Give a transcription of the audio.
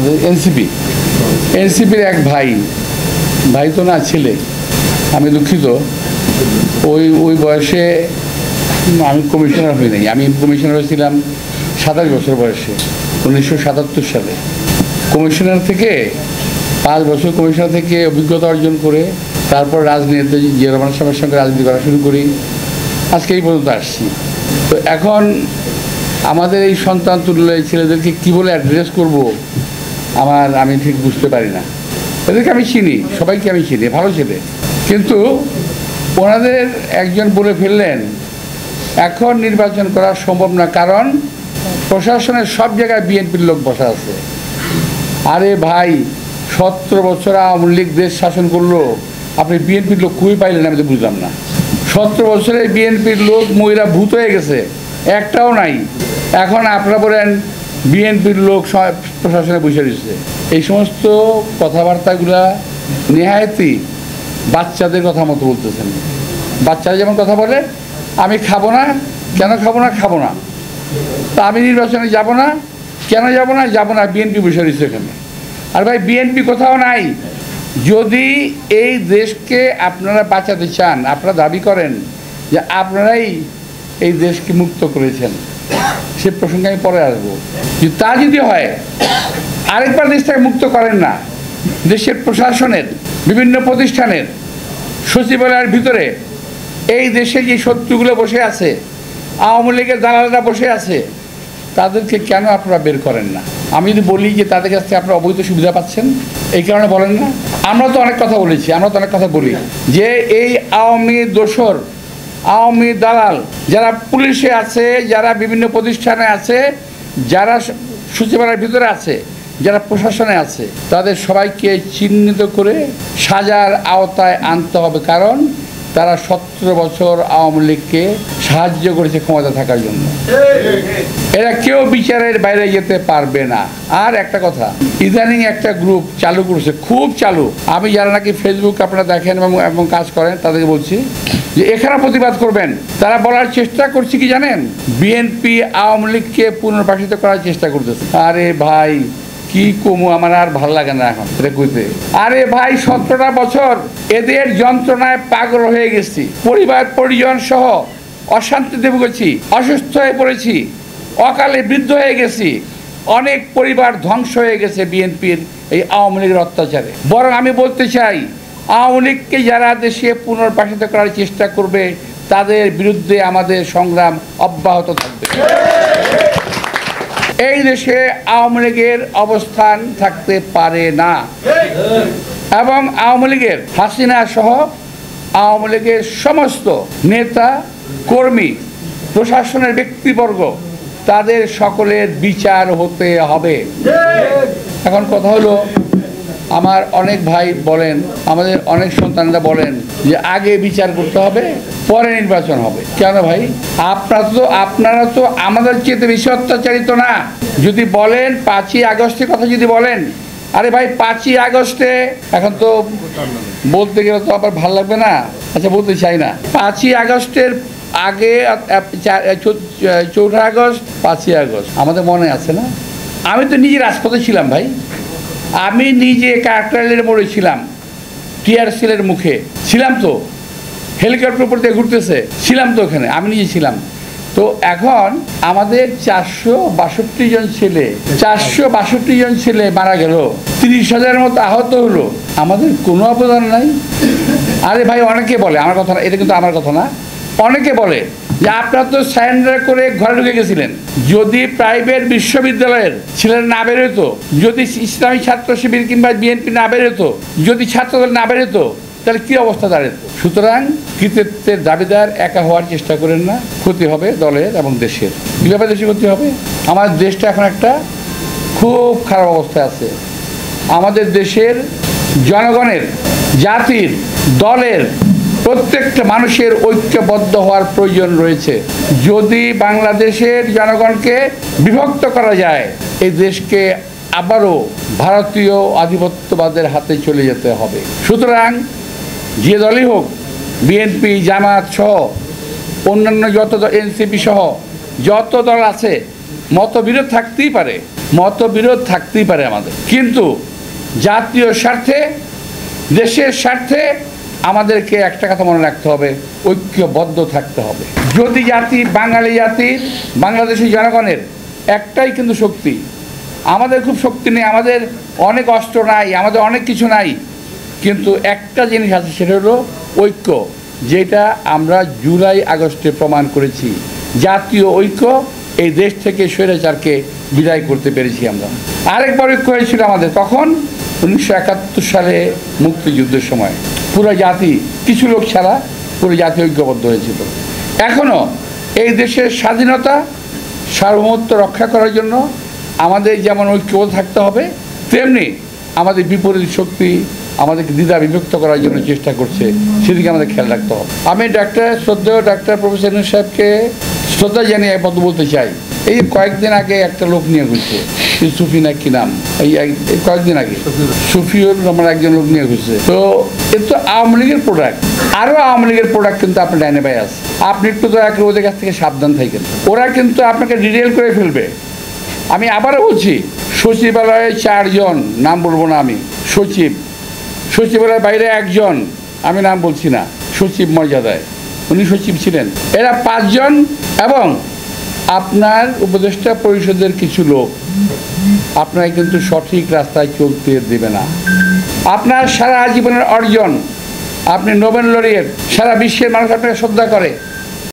আমাদের এনসিপির এক ভাই তো না ছেলে, আমি দুঃখিত, ওই বয়সে আমি কমিশনার হই নাই। আমি কমিশনার হয়েছিলাম 27 বছর বয়সে 1977 সালে। কমিশনার থেকে 5 বছর কমিশনার থেকে অভিজ্ঞতা অর্জন করে তারপর রাজনীতিতে জিয়া রহমান সাহেবের সঙ্গে রাজনীতি করা শুরু করি, আজকে এই পর্যন্ত আসছি। তো এখন আমাদের এই সন্তান তুল্য এই ছেলেদেরকে কী বলে অ্যাড্রেস করব আমি ঠিক বুঝতে পারি না। এদেরকে আমি চিনি, সবাইকে আমি চিনি, ভালো ছেলে, কিন্তু ওনাদের একজন বলে ফেললেন এখন নির্বাচন করা সম্ভব না, কারণ প্রশাসনের সব জায়গায় বিএনপির লোক বসা আছে। আরে ভাই, 17 বছর আওয়ামী লীগ দেশ শাসন করলো, আপনি বিএনপির লোক খুবই পাইলেন, আমি তো বুঝলাম না। 17 বছরে বিএনপির লোক মহিলা ভূত হয়ে গেছে, একটাও নাই। এখন আপনারা বলেন বিএনপির লোক প্রশাসনে বসে দিচ্ছে। এই সমস্ত কথাবার্তাগুলা নেহায়েতই বাচ্চাদের কথা মতো বলতেছেন। বাচ্চারা যেমন কথা বলে, আমি খাবো না, কেন খাবো না, তা আমি নির্বাচনে যাব না, কেন যাব না, বিএনপি বসে দিচ্ছে এখানে। আর ভাই, বিএনপি কোথাও নাই। যদি এই দেশকে আপনারা বাঁচাতে চান, আপনারা দাবি করেন যে আপনারাই এই দেশকে মুক্ত করেছেন, সে প্রসঙ্গে আমি পরে আসবো। তা যদি হয়, আরেকবার দেশটাকে মুক্ত করেন না। দেশের প্রশাসনের বিভিন্ন প্রতিষ্ঠানের সচিবালয়ের ভিতরে এই দেশে যে শত্রুগুলো বসে আছে, আওয়ামী লীগের দালালরা বসে আছে, তাদেরকে কেন আপনারা বের করেন না? আমি যদি বলি যে তাদের কাছ থেকে আপনারা অবৈধ সুবিধা পাচ্ছেন, এই কারণে বলেন না? আমরা তো অনেক কথা বলেছি, আমরা তো অনেক কথা বলি যে এই আওয়ামী দোসর, আওয়ামী দালাল যারা পুলিশে আছে, যারা বিভিন্ন প্রতিষ্ঠানে আছে, যারা সচিবালয়ের ভিতরে আছে, যারা প্রশাসনে আছে, তাদের সবাইকে চিহ্নিত করে সাজার আওতায় আনতে হবে, কারণ তারা 17 বছর আওয়ামী লীগকে সাহায্য করেছে ক্ষমতা থাকার জন্য। এরা কেউ বিচারের বাইরে যেতে পারবে না। আর একটা কথা, ইদানিং একটা গ্রুপ চালু করেছে, খুব চালু। আমি যারা নাকি ফেসবুক আপনারা দেখেন এবং কাজ করেন, তাদেরকে বলছি যে এখানে প্রতিবাদ করবেন। তারা বলার চেষ্টা করছে কি জানেন? বিএনপি আওয়ামী লীগকে পুনর্বাসিত করার চেষ্টা করতেছে। আরে ভাই, কি কমু, আমার আর ভালো লাগে না এখন এটা কইতে। আরে ভাই, 17টা বছর এদের যন্ত্রণায় পাগল হয়ে গেছি, পরিবার পরিজন সহ অশান্তিতে ভুগেছি, অসুস্থ হয়ে পড়েছি, অকালে বৃদ্ধ হয়ে গেছি, অনেক পরিবার ধ্বংস হয়ে গেছে বিএনপির এই আওয়ামী লীগের অত্যাচারে। বরং আমি বলতে চাই, আওয়ামী লীগকে যারা দেশে পুনর্বাসিত করার চেষ্টা করবে, তাদের বিরুদ্ধে আমাদের সংগ্রাম অব্যাহত থাকবে। এই দেশে আওয়ামী লীগের অবস্থান থাকতে পারে না, এবং আওয়ামী লীগের হাসিনা সহ আওয়ামী লীগের সমস্ত নেতা কর্মী, প্রশাসনের ব্যক্তিবর্গ, তাদের সকলের বিচার হতে হবে। এখন কথা হলো, আমার অনেক ভাই বলেন, আমাদের অনেক সন্তানরা বলেন যে আগে বিচার করতে হবে, পরে নির্বাচন হবে। কেন ভাই? আপনারা তো আমাদের চেয়ে বেশি অত্যাচারিত না। যদি বলেন 5ই আগস্টের কথা যদি বলেন, আরে ভাই 5ই আগস্টে, এখন তো বলতে গেলে তো আবার ভালো লাগবে না, আচ্ছা বলতে চাই না। 5ই আগস্টের আগে 4 আগস্ট, 5ই আগস্ট আমাদের মনে আছে না? আমি তো নিজে রাজপথে ছিলাম ভাই, আমি নিজে কাকরাইলের মোড়ে ছিলাম, টিয়ার সেলের মুখে ছিলাম, তো হেলিকপ্টার উপর দিয়ে ঘুরতেছে, ছিলাম তো ওখানে, আমি নিজে ছিলাম। তো এখন আমাদের 462 জন ছেলে মারা গেল, 30,000 মতো আহত হলো, আমাদের কোনো অবদান নাই। আরে ভাই, অনেকে বলে, আমার কথা না, এটা কিন্তু আমার কথা না, অনেকে বলে যে আপনারা তো সারেন্ডার করে ঘরে ঢুকে গেছিলেন। যদি প্রাইভেট বিশ্ববিদ্যালয়ের ছেলেরা না বেরোতো, যদি ইসলামী ছাত্র শিবির কিংবা বিএনপি না বেরোতো, যদি ছাত্রদল না বেরোতো, তাহলে কী অবস্থা দাঁড়াতো? সুতরাং কৃতিত্বের দাবিদার একা হওয়ার চেষ্টা করেন না, ক্ষতি হবে দলের এবং দেশের। কীভাবে দেশের ক্ষতি হবে? আমাদের দেশটা এখন একটা খুব খারাপ অবস্থায় আছে। আমাদের দেশের জনগণের, জাতির, দলের প্রত্যেকটা মানুষের ঐক্যবদ্ধ হওয়ার প্রয়োজন রয়েছে। যদি বাংলাদেশের জনগণকে বিভক্ত করা যায়, এই দেশকে আবারও ভারতীয় আধিপত্যবাদের হাতে চলে যেতে হবে। সুতরাং যে দলই হোক, বিএনপি, জামাত সহ অন্যান্য যত এনসিপি সহ যত দল আছে, মতবিরোধ থাকতেই পারে, মতবিরোধ থাকতেই পারে আমাদের, কিন্তু জাতীয় স্বার্থে, দেশের স্বার্থে আমাদেরকে একটা কথা মনে রাখতে হবে, ঐক্যবদ্ধ থাকতে হবে। যদি জাতি, বাঙালি জাতির, বাংলাদেশি জনগণের একটাই কিন্তু শক্তি, আমাদের খুব শক্তি নেই, আমাদের অনেক অস্ত্র নাই, আমাদের অনেক কিছু নাই, কিন্তু একটা জিনিস আছে, সেটা হলো ঐক্য, যেটা আমরা জুলাই আগস্টে প্রমাণ করেছি। জাতীয় ঐক্য, এই দেশ থেকে স্বৈরাচারকে বিদায় করতে পেরেছি আমরা। আরেকবার ঐক্য হয়েছিল আমাদের তখন 1971 সালে মুক্তিযুদ্ধের সময়, পুরো জাতি, কিছু লোক ছাড়া পুরো জাতি ঐক্যবদ্ধ হয়েছিল। এখনও এই দেশের স্বাধীনতা, সার্বভৌমত্ব রক্ষা করার জন্য আমাদের যেমন ঐক্যবদ্ধ থাকতে হবে, তেমনি আমাদের বিপরীত শক্তি আমাদেরকে দ্বিধা বিভক্ত করার জন্য চেষ্টা করছে, সেদিকে আমাদের খেয়াল রাখতে হবে। আমি শ্রদ্ধেয় ডাক্তার প্রফেসর ইউনূস সাহেবকে শ্রদ্ধা জানিয়ে এক কথা বলতে চাই। এই কয়েকদিন আগে একটা লোক নিয়ে ঘুরছে, সুফি না কি নাম, এই কয়েকদিন আগে সুফিউর নামের একজন লোক নিয়ে ঘুরছে। তো এ তো আওয়ামী লীগের প্রোডাক্ট, আরও আওয়ামী লীগের প্রোডাক্ট কিন্তু আপনার ডাইনে পায়ে আছে। আপনি একটু দয়া করে ওদের কাছ থেকে সাবধান থাকেন, ওরা কিন্তু আপনাকে ডিটেল করে ফেলবে। আমি আবারও বলছি, সচিবালয়ে 4 জন, নাম বলবো না আমি, সচিবালয়ের বাইরে একজন, আমি নাম বলছি না, সচিব মর্যাদায়, উনি সচিব ছিলেন, এরা 5 জন, এবং আপনার উপদেষ্টা পরিষদের কিছু লোক আপনাকে কিন্তু সঠিক রাস্তায় চলতে দেবে না। আপনার সারা জীবনের অর্জন, আপনি নোবেল লরিয়েট, সারা বিশ্বের মানুষ আপনাকে শ্রদ্ধা করে,